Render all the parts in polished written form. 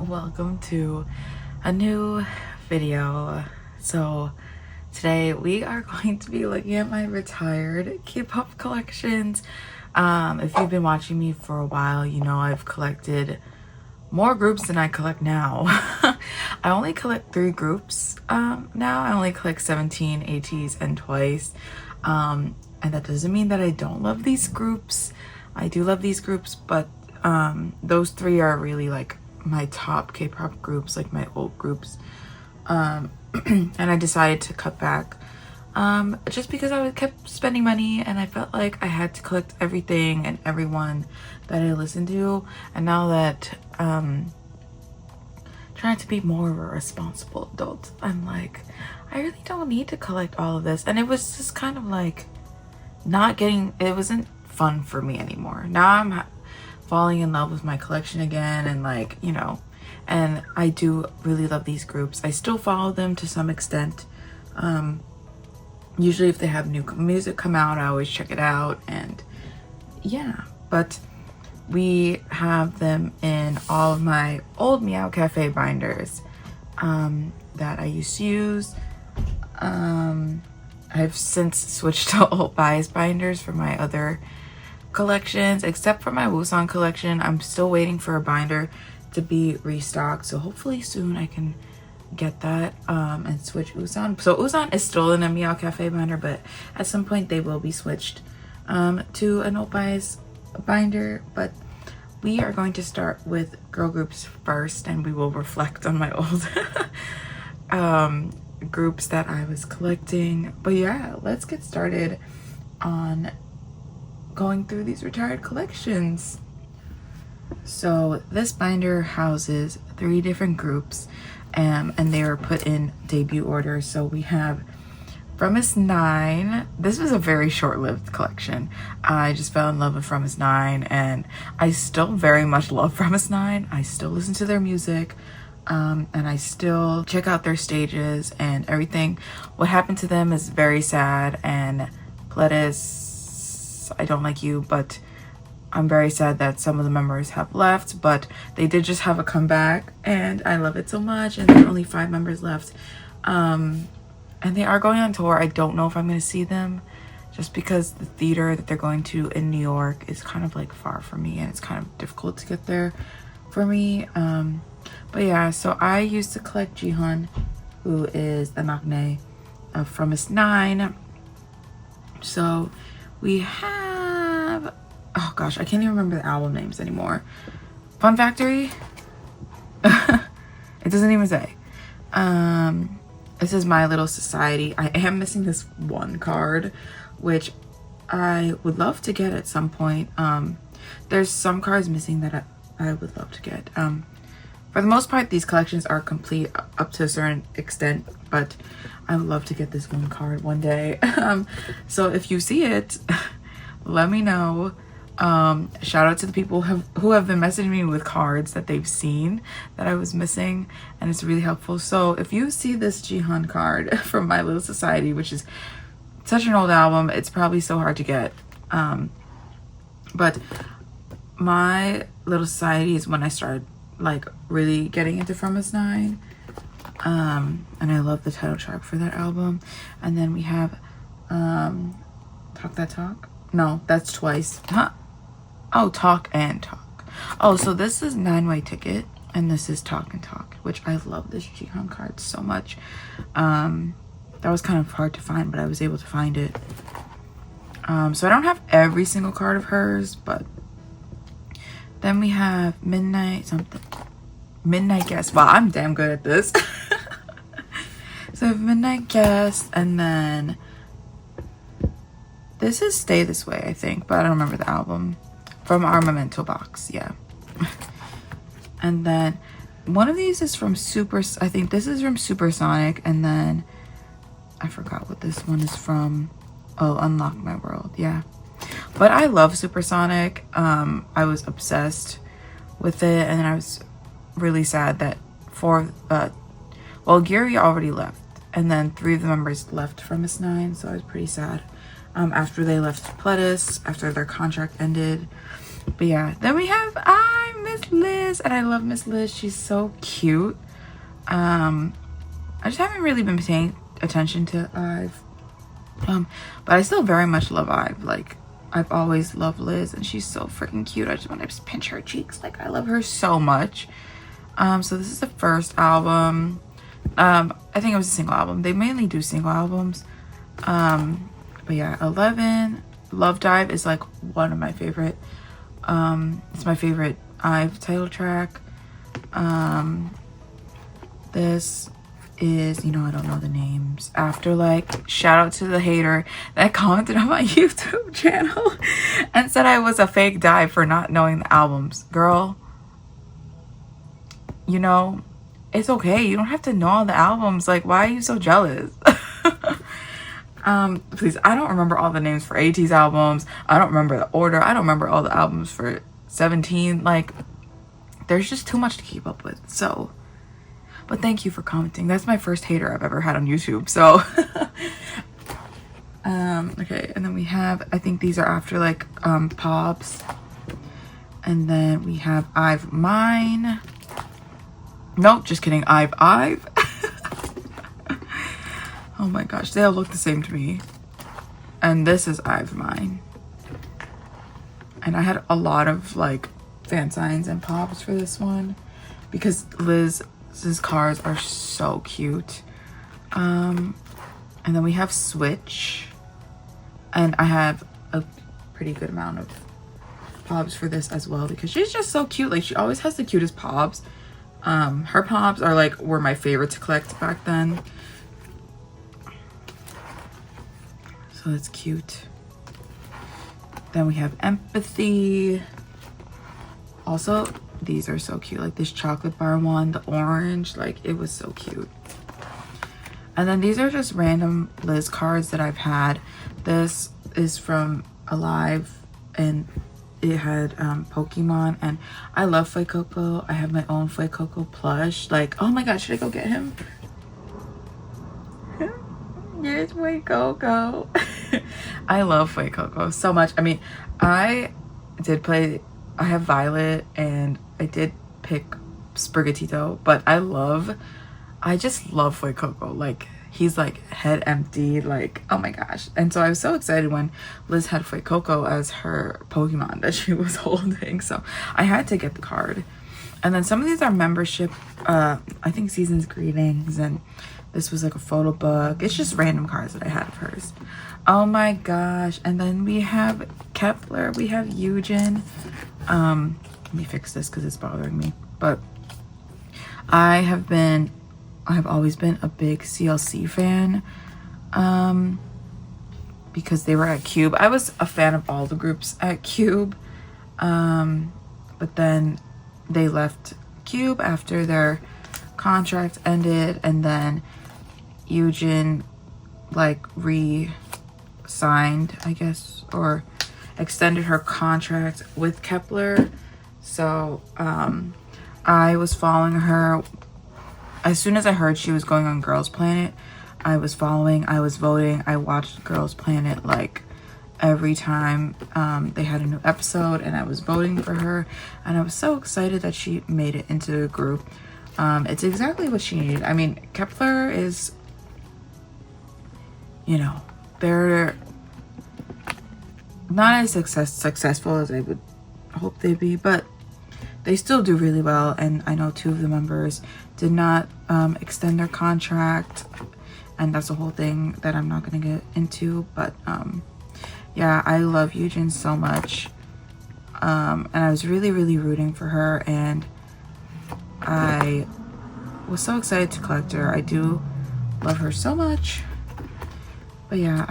Welcome to a new video. So today we are going to be looking at my retired K-pop collections. If you've been watching me for a while, you know I've collected more groups than I collect now. I only collect 3 groups now. I only collect 17 ATs and Twice, and that doesn't mean that I don't love these groups. I do love these groups, but those 3 are really like my top K-pop groups, like my old groups. And I decided to cut back just because I kept spending money and I felt like I had to collect everything and everyone that I listened to. And now that trying to be more of a responsible adult, I'm like, I really don't need to collect all of this. And it was just kind of like it wasn't fun for me anymore. Now I'm falling in love with my collection again, and like, you know, and I do really love these groups. I still follow them to some extent. Usually if they have new music come out, I always check it out, and yeah. But we have them in all of my old meowcafe binders that I used to use. I've since switched to old bias binders for my other collections, except for my Woosong collection. I'm still waiting for a binder to be restocked, so hopefully soon I can get that and switch Woosong. So Woosong is still in a meowcafe binder, but at some point they will be switched to an old bias binder. But we are going to start with girl groups first, and we will reflect on my old groups that I was collecting. But yeah, let's get started on going through these retired collections. So this binder houses 3 different groups, and they were put in debut order. So we have From Us 9. This was a very short-lived collection. I just fell in love with From Us 9, and I still very much love From Us 9. I still listen to their music, and I still check out their stages and everything. What happened to them is very sad, and Pledis, I don't like you, but I'm very sad that some of the members have left, but they did just have a comeback and I love it so much. And there are only 5 members left, and they are going on tour. I don't know if I'm going to see them, just because the theater that they're going to in New York is kind of like far from me, and it's kind of difficult to get there for me. But yeah, so I used to collect Jihoon, who is the maknae of From Us 9. So we have, oh gosh, I can't even remember the album names anymore. Fun Factory? It doesn't even say. This is My Little Society. I am missing this one card, which I would love to get at some point. There's some cards missing that I would love to get. For the most part, these collections are complete up to a certain extent, but I would love to get this one card one day. So if you see it, let me know. Shout out to the people who have been messaging me with cards that they've seen that I was missing, and it's really helpful. So if you see this Jihoon card from My Little Society, which is such an old album, it's probably so hard to get. But My Little Society is when I started like really getting into From Us 9. And I love the title track for that album. And then we have Talk That Talk. No, that's Twice. Huh? Oh, Talk and Talk. Oh, so this is 9-Way Ticket, and this is Talk and Talk, which I love this Jihoon card so much. That was kind of hard to find, but I was able to find it. So I don't have every single card of hers, but then we have Midnight Guest. Wow, I'm damn good at this. So I have Midnight Guest, and then this is Stay This Way, I think, but I don't remember the album. From our Memento box, yeah. And then one of these is from I think this is from Supersonic, and then I forgot what this one is from. Oh, Unlock My World, yeah. But I love Supersonic. I was obsessed with it, and then I was really sad that Giri already left, and then 3 of the members left From Us 9, so I was pretty sad after they left Pledis, after their contract ended. But yeah, then we have I Miss Liz Liz, and I love Miss Liz. She's so cute. I just haven't really been paying attention to Ive. But I still very much love Ive. Like, I've always loved Liz, and she's so freaking cute. I just want to just pinch her cheeks. Like, I love her so much. So this is the first album. I think it was a single album. They mainly do single albums. But yeah, 11. Love Dive is like one of my favorite. It's my favorite Ive title track. This is, you know, I don't know the names. After, like, shout out to the hater that commented on my YouTube channel and said I was a fake dive for not knowing the albums. Girl, you know, it's okay. You don't have to know all the albums. Like, why are you so jealous? Please, I don't remember all the names for AT's albums. I don't remember the order. I don't remember all the albums for 17. Like, there's just too much to keep up with. So, but thank you for commenting. That's my first hater I've ever had on YouTube. So, okay. And then we have, I think these are after, like, Pops. And then we have Ive Mine. Nope, just kidding. Ive. Oh my gosh, they all look the same to me. And this is Ive Mine. And I had a lot of, like, fan signs and pops for this one because Liz's cars are so cute. And then we have Switch, and I have a pretty good amount of pops for this as well because she's just so cute. Like, she always has the cutest pops. Her pops are like were my favorite to collect back then. So it's cute. Then we have Empathy. Also, these are so cute. Like this chocolate bar one, the orange, like it was so cute. And then these are just random Liz cards that I've had. This is from Alive, and it had Pokemon, and I love Fuecoco. I have my own Fuecoco plush. Like, oh my god, should I go get him? Yes, Fuecoco. I love Fuecoco so much. I mean, I have Violet, and I did pick Sprigatito, but I just love Fuecoco. Like, he's like head empty, like, oh my gosh. And so I was so excited when Liz had Fuecoco as her Pokemon that she was holding, so I had to get the card. And then some of these are membership, I think Season's Greetings, and this was like a photo book. It's just random cards that I had of hers. Oh my gosh. And then we have kep1er, we have Eugen. Let me fix this because it's bothering me. But I have always been a big CLC fan, because they were at Cube. I was a fan of all the groups at Cube, but then they left Cube after their contract ended, and then Eugen like re-signed, I guess, or extended her contract with kep1er. So I was following her. As soon as I heard she was going on Girls Planet, I was following, I was voting. I watched Girls Planet like every time they had a new episode, and I was voting for her, and I was so excited that she made it into the group. It's exactly what she needed. I mean, kep1er is, you know, they're not as successful as I would hope they'd be, but they still do really well. And I know 2 of the members did not extend their contract, and that's a whole thing that I'm not going to get into. But yeah, I love Eugen so much, and I was really rooting for her, and I was so excited to collect her. I do love her so much. But yeah,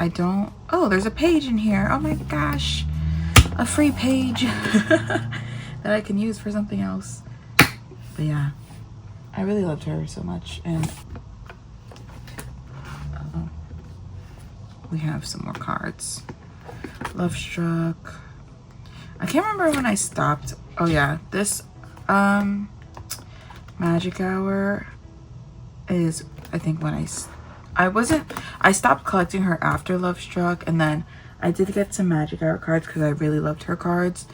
oh, there's a page in here. Oh my gosh, a free page that I can use for something else. But yeah, I really loved her so much. And we have some more cards. Love Struck. I can't remember when I stopped. Oh yeah, this Magic Hour is, I think, when I stopped collecting her after Love Struck, and then I did get some Magic Hour cards because I really loved her cards.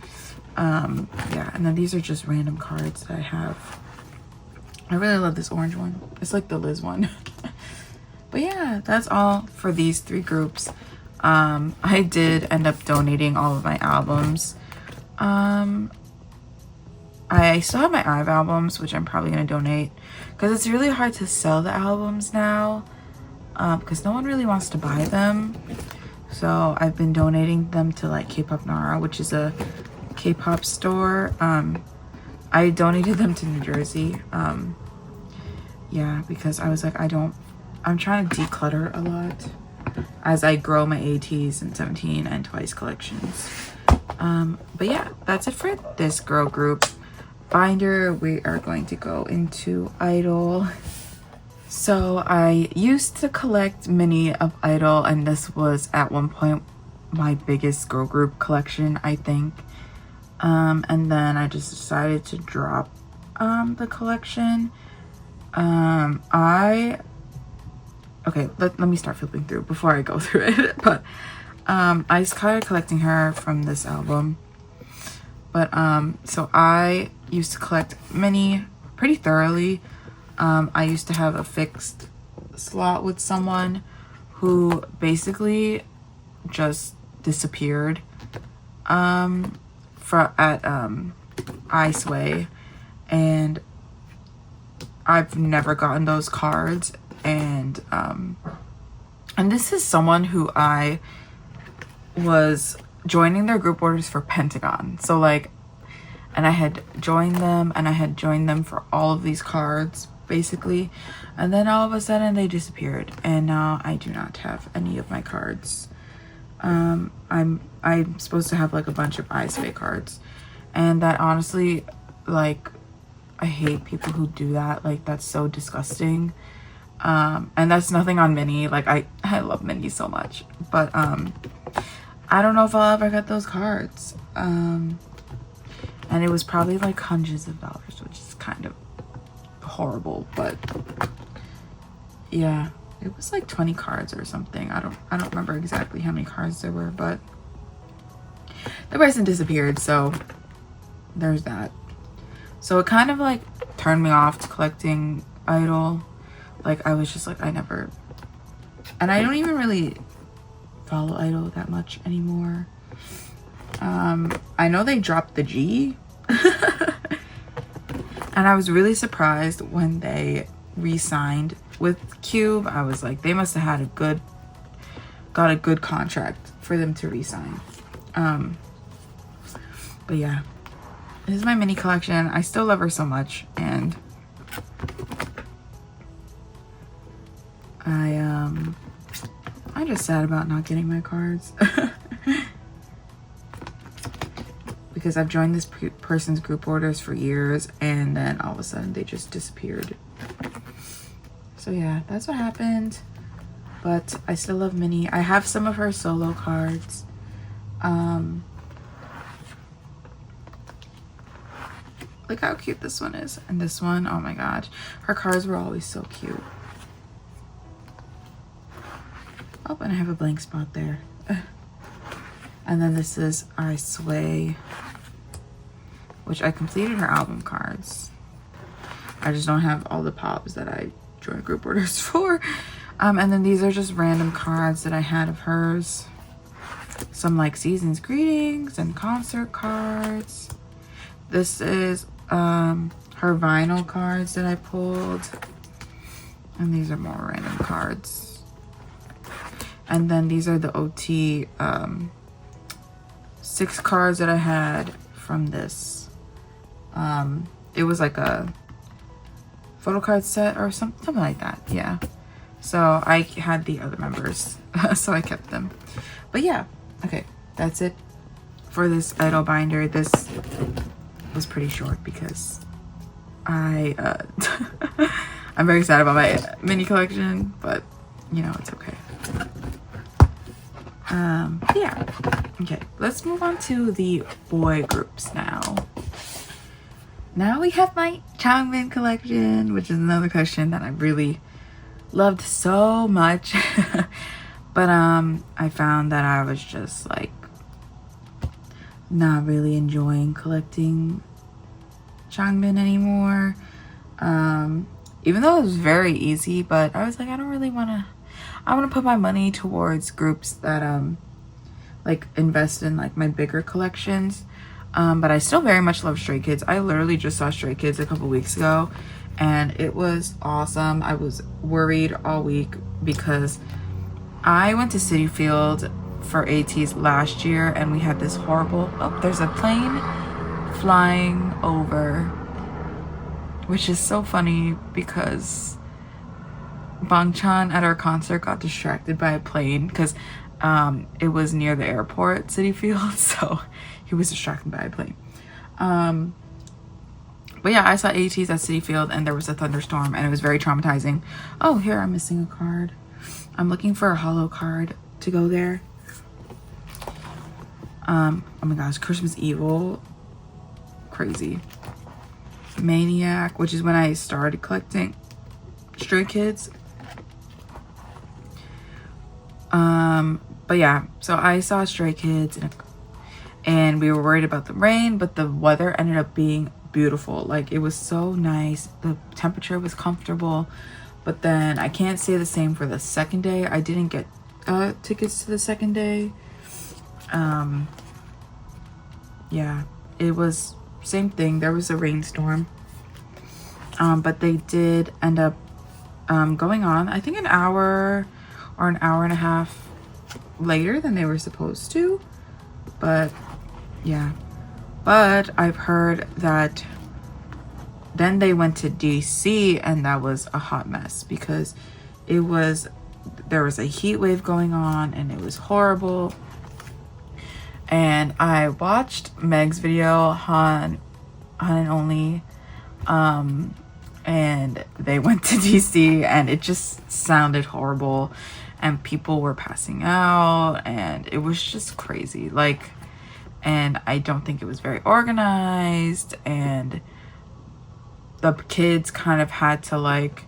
Yeah, and then these are just random cards that I have. I really love this orange one. It's like the Liz one. But yeah, that's all for these 3 groups. I did end up donating all of my albums. I still have my i-dle albums, which I'm probably going to donate, because it's really hard to sell the albums now, because no one really wants to buy them. So I've been donating them to like kpop1er, which is a K-pop store. I donated them to New Jersey. Yeah, because I was like, I'm trying to declutter a lot as I grow my ATs and 17 and Twice collections. But yeah, that's it for this girl group binder. We are going to go into i-dle. So I used to collect many of i-dle, and this was at one point my biggest girl group collection, I think. And then I just decided to drop the collection. Okay, let me start flipping through before I go through it. But I started collecting her from this album. But so I used to collect many pretty thoroughly. I used to have a fixed slot with someone who basically just disappeared at iSway, and I've never gotten those cards. And this is someone who I was joining their group orders for Pentagon. So like, and I had joined them for all of these cards basically, and then all of a sudden they disappeared, and now I do not have any of my cards. I'm supposed to have like a bunch of iSway cards, and that honestly, like, I hate people who do that. Like, that's so disgusting. And that's nothing on Minnie. Like, I love Minnie so much, but I don't know if I'll ever get those cards. And it was probably like hundreds of dollars, which is kind of horrible. But yeah, it was like 20 cards or something. I don't remember exactly how many cards there were, but the person disappeared, so there's that. So it kind of like turned me off to collecting i-dle. Like, I was just like, and I don't even really follow i-dle that much anymore. I know they dropped the G. And I was really surprised when they re-signed with Cube. I was like, they must have had got a good contract for them to re-sign. But yeah, this is my mini collection. I still love her so much, and I'm just sad about not getting my cards. Because I've joined this person's group orders for years, and then all of a sudden they just disappeared. So yeah, that's what happened. But I still love Minnie. I have some of her solo cards. Look how cute this one is. And this one, oh my gosh. Her cards were always so cute. Oh, and I have a blank spot there. And then this is I Sway, which I completed her album cards. I just don't have all the pops that I joined group orders for. And then these are just random cards that I had of hers. Some like season's greetings and concert cards. This is her vinyl cards that I pulled. And these are more random cards. And then these are the OT 6 cards that I had from this. It was like a photo card set or something like that. Yeah. So I had the other members, so I kept them. But yeah, okay, that's it for this i-dle binder. This was pretty short because I'm very sad about my mini collection, but you know, it's okay. Yeah, okay, let's move on to the boy groups now. Now we have my Changmin collection, which is another collection that I really loved so much. But I found that I was just like not really enjoying collecting Changbin anymore. Even though it was very easy, but I was like, I don't really want to, I want to put my money towards groups that like invest in like my bigger collections. But I still very much love Stray Kids. I literally just saw Stray Kids a couple weeks ago and it was awesome. I was worried all week because I went to City Field for ATs last year and we had this horrible, oh, there's a plane flying over, which is so funny because Bangchan at our concert got distracted by a plane because it was near the airport, City Field, so he was distracted by a plane. But yeah, I saw ATs at City Field and there was a thunderstorm and it was very traumatizing. Oh, here, I'm missing a card. I'm looking for a holo card to go there. Oh my gosh, Christmas Evil, crazy. Maniac, which is when I started collecting Stray Kids. But yeah, so I saw Stray Kids and we were worried about the rain, but the weather ended up being beautiful. Like, it was so nice. The temperature was comfortable. But then I can't say the same for the second day. I didn't get tickets to the second day. Yeah, it was same thing. There was a rainstorm. But they did end up going on, I think, an hour or an hour and a half later than they were supposed to. But yeah, but I've heard that then they went to DC and that was a hot mess because there was a heat wave going on and it was horrible. And I watched Meg's video, Han and Only, and they went to DC and it just sounded horrible and people were passing out and it was just crazy. Like, and I don't think it was very organized and the kids kind of had to like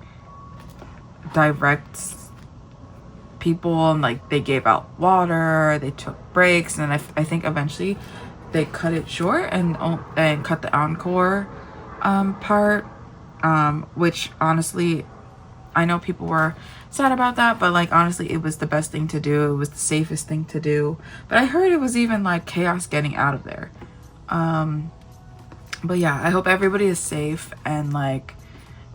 direct people and like they gave out water, they took breaks, and I think eventually they cut it short and cut the encore part, which honestly I know people were sad about that, but like honestly it was the best thing to do. It was the safest thing to do. But I heard it was even like chaos getting out of there. But yeah, I hope everybody is safe and like,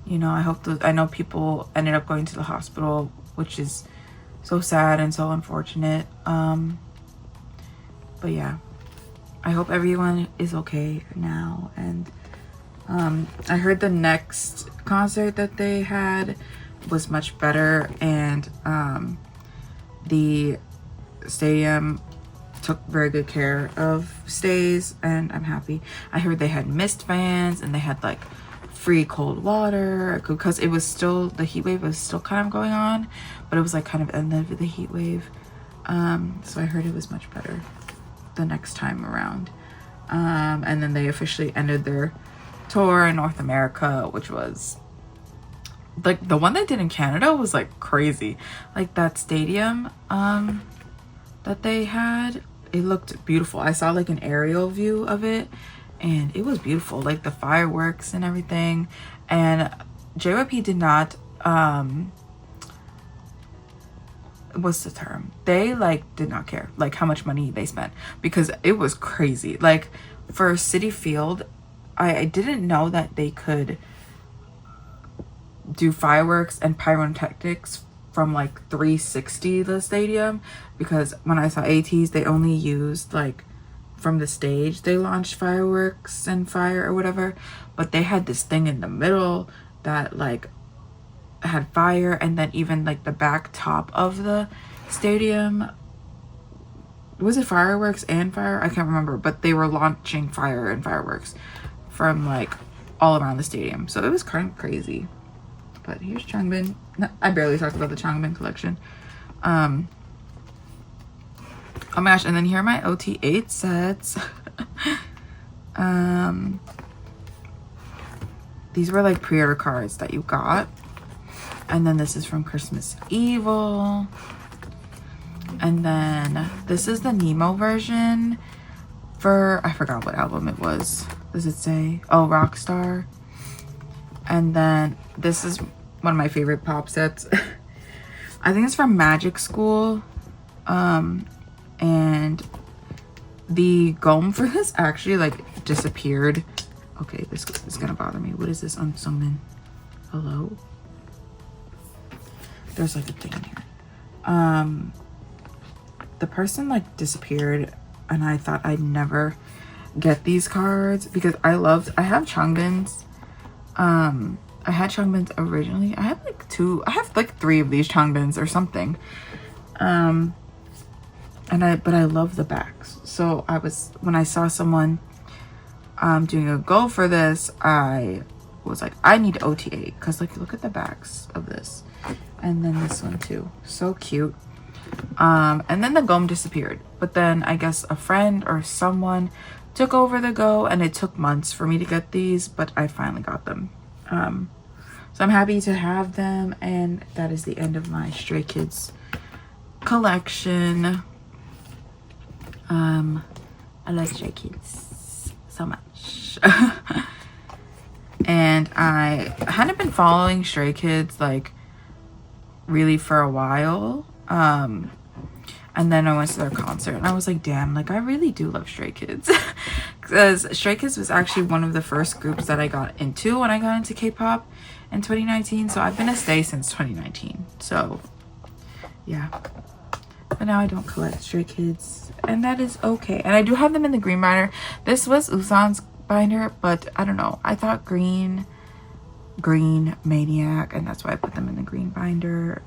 you know, I know people ended up going to the hospital, which is so sad and so unfortunate. But yeah, I hope everyone is okay now. And I heard the next concert that they had was much better, and the stadium took very good care of stays, and I'm happy. I heard they had mist fans and they had like free cold water because it was still, the heat wave was still kind of going on, but it was like kind of end of the heat wave. So I heard it was much better the next time around. And then they officially ended their tour in North America, which was like the one they did in Canada was like crazy. Like that stadium that they had, it looked beautiful. I saw like an aerial view of it and it was beautiful, like the fireworks and everything. And JYP did not what's the term, they like did not care like how much money they spent, because it was crazy. Like for City Field, I didn't know that they could do fireworks and pyrotechnics from like 360 the stadium, because when I saw ATs they only used like from the stage they launched fireworks and fire or whatever, but they had this thing in the middle that like had fire, and then even like the back top of the stadium, was it fireworks and fire? I can't remember, but they were launching fire and fireworks from like all around the stadium, so it was kind of crazy. But here's Changbin. No, I barely talked about the Changbin collection. Oh my gosh, and then here are my OT8 sets. These were like pre-order cards that you got. And then this is from Christmas Evil. And then this is the Nemo version. for, I forgot what album it was. Does it say? Oh, Rockstar. And then this is one of my favorite pop sets. I think it's from Magic School. And the gum for this actually like disappeared. Okay, this is gonna bother me. What is this? Unsummoned. Hello? There's like a thing in here. The person like disappeared, and I thought I'd never get these cards because I have Changbins. I had Changbins originally. I have like 3 of these Changbins or something. But I love the backs. So when I saw someone doing a go for this, I was like, I need OTA, because like look at the backs of this, and then this one too, so cute. And then the gum disappeared, but then I guess a friend or someone took over the go, and it took months for me to get these, but I finally got them. So I'm happy to have them, and that is the end of my Stray Kids collection. I like Stray Kids so much. And I hadn't been following Stray Kids like really for a while. And then I went to their concert, and I was like, damn, like I really do love Stray Kids. Because Stray Kids was actually one of the first groups that I got into when I got into K-pop in 2019. So I've been a stay since 2019. So yeah. But now I don't collect Stray Kids, and that is okay. And I do have them in the green binder. This was Usan's binder, but I don't know. I thought green Maniac, and that's why I put them in the green binder.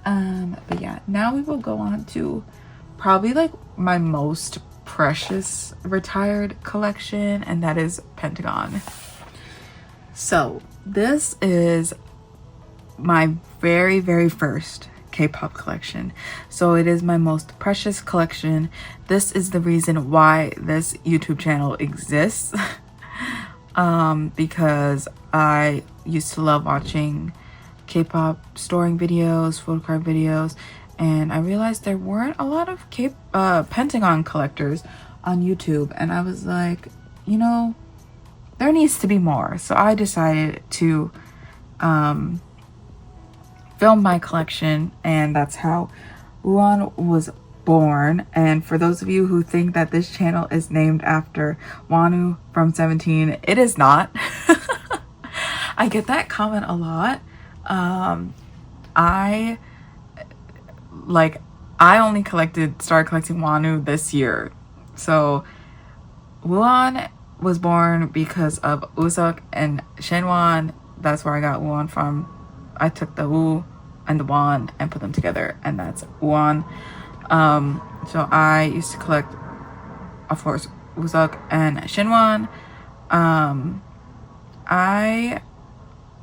But yeah, now we will go on to probably like my most precious retired collection, and that is Pentagon. So this is my very, very first K-pop collection, so it is my most precious collection. This is the reason why this YouTube channel exists. Because I used to love watching K-pop storing videos, photo card videos, and I realized there weren't a lot of Pentagon collectors on YouTube, and I was like, you know, there needs to be more. So I decided to film my collection, and that's how Won was born. And for those of you who think that this channel is named after Wonu from 17, it is not. I get that comment a lot. I only started collecting Wonu this year. So Won was born because of Usuk and Shenwan. That's where I got Won from. I took the Wu and the Won and put them together, and that's Won. So I used to collect, of course, Usuk and Shenwan.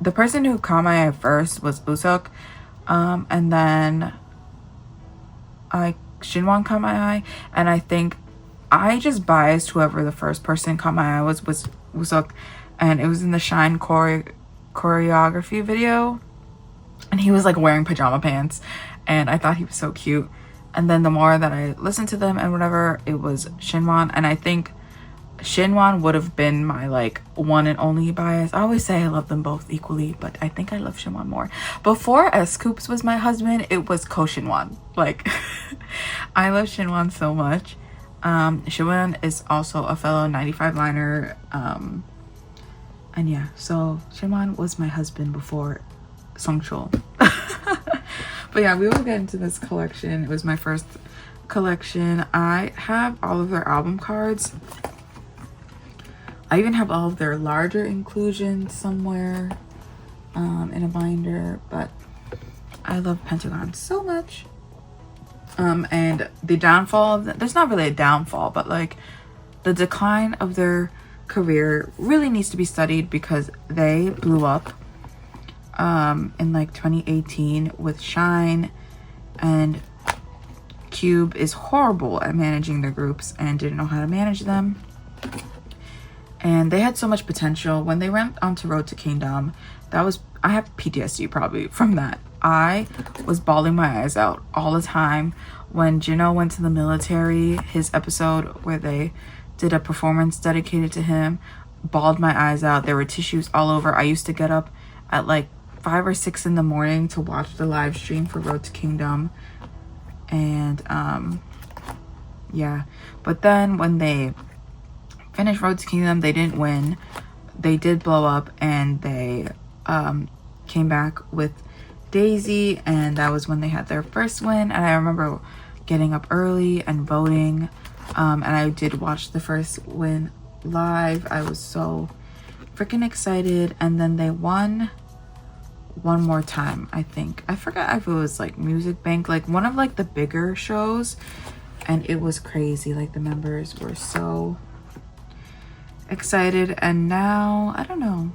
The person who caught my eye first was Usuk, and then Shinwon caught my eye, and I think I just biased whoever the first person caught my eye was Usuk, and it was in the Shine choreography video, and he was like wearing pajama pants, and I thought he was so cute. And then the more that I listened to them and whatever, it was Shinwon, and I think Shinwon would have been my like one and only bias. I always say I love them both equally, but I think I love Shinwon more. Before S-Coops was my husband, it was Ko Shinwon. Like I love Shinwon so much. Shinwon is also a fellow 95 liner, and yeah, so Shinwon was my husband before Songchul. But yeah, we will get into this collection. It was my first collection. I have all of their album cards. I even have all of their larger inclusions somewhere in a binder, but I love Pentagon so much. And the downfall of there's not really a downfall, but like the decline of their career really needs to be studied, because they blew up in like 2018 with Shine, and Cube is horrible at managing their groups and didn't know how to manage them. And they had so much potential. When they went onto Road to Kingdom, I have PTSD probably from that. I was bawling my eyes out all the time when Jino went to the military, his episode where they did a performance dedicated to him, bawled my eyes out. There were tissues all over. I used to get up at like 5 or 6 in the morning to watch the live stream for Road to Kingdom. And yeah, but then when they finished Road to Kingdom, they didn't win. They did blow up, and they came back with Daisy, and that was when they had their first win. And I remember getting up early and voting, and I did watch the first win live. I was so freaking excited. And then they won one more time, I think. I forgot if it was like Music Bank, like one of like the bigger shows, and it was crazy. Like the members were so excited. And now I don't know,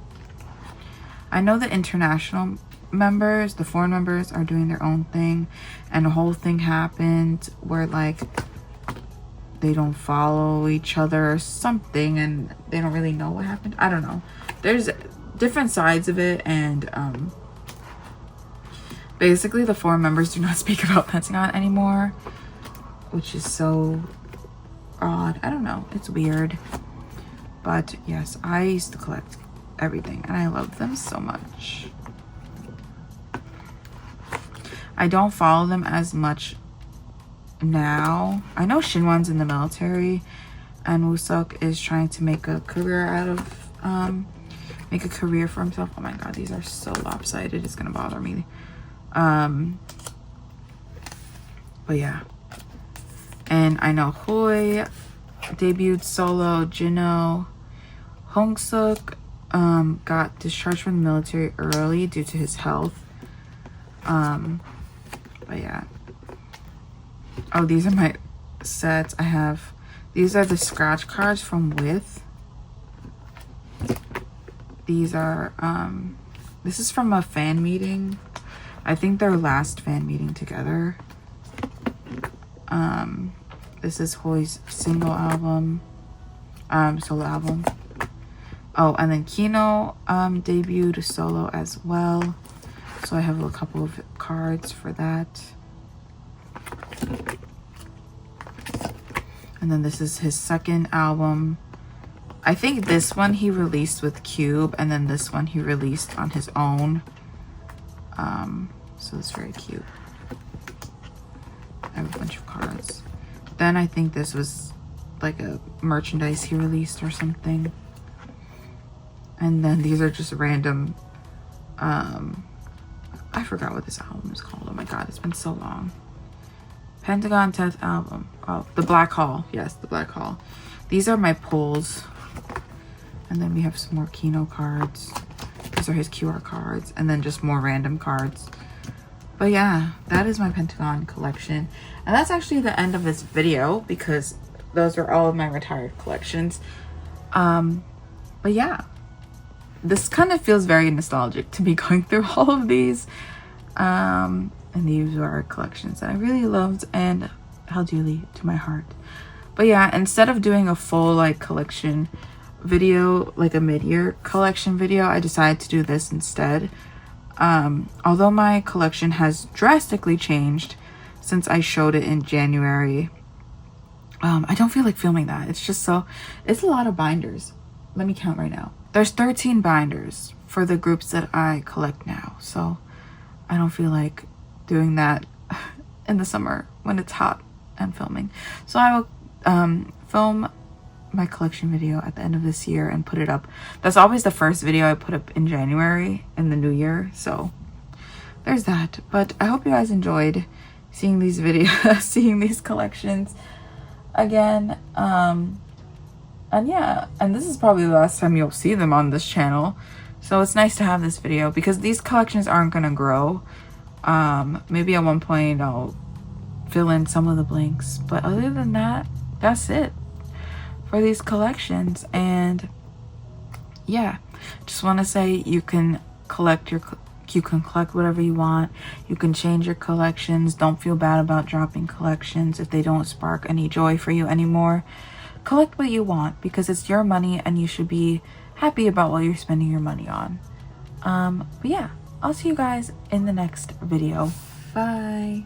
I know the international members, the foreign members, are doing their own thing, and a whole thing happened where like they don't follow each other or something, and they don't really know what happened. I don't know, there's different sides of it. And basically the foreign members do not speak about Pentagon anymore, which is so odd. I don't know, it's weird. But yes, I used to collect everything, and I love them so much. I don't follow them as much now. I know Shinwon's in the military, and Woo-suk is trying to make a career out of make a career for himself. Oh my god, these are so lopsided, it's gonna bother me. But yeah, and I know Hoi debuted solo. Jino, Hong-suk got discharged from the military early due to his health. But yeah. Oh, these are my sets. I have, these are the scratch cards from With. These are this is from a fan meeting. I think their last fan meeting together. This is Hoi's single album, solo album. Oh, and then Kino debuted solo as well. So I have a couple of cards for that. And then this is his second album. I think this one he released with Cube, and then this one he released on his own. So it's very cute. I have a bunch of cards. Then I think this was like a merchandise he released or something. And then these are just random, I forgot what this album is called. Oh my god, it's been so long. Pentagon 10th album. Oh, the Black Hall. Yes, the Black Hall. These are my pulls. And then we have some more Kino cards. These are his QR cards. And then just more random cards. But yeah, that is my Pentagon collection. And that's actually the end of this video, because those are all of my retired collections. But yeah, this kind of feels very nostalgic to be going through all of these. And these are collections that I really loved and held dearly to my heart. But yeah, instead of doing a full like collection video, like a mid-year collection video, I decided to do this instead. Although my collection has drastically changed since I showed it in January, I don't feel like filming that. It's just so, it's a lot of binders. Let me count right now. There's 13 binders for the groups that I collect now. So I don't feel like doing that in the summer when it's hot and filming. So I will film my collection video at the end of this year and put it up. That's always the first video I put up in January in the new year. So there's that. But I hope you guys enjoyed seeing these videos, seeing these collections again. And yeah, and this is probably the last time you'll see them on this channel. So it's nice to have this video because these collections aren't gonna grow. Maybe at one point I'll fill in some of the blanks, but other than that, that's it for these collections. And yeah, just want to say you can collect whatever you want. You can change your collections. Don't feel bad about dropping collections if they don't spark any joy for you anymore. Collect what you want because it's your money and you should be happy about what you're spending your money on. But yeah, I'll see you guys in the next video. Bye.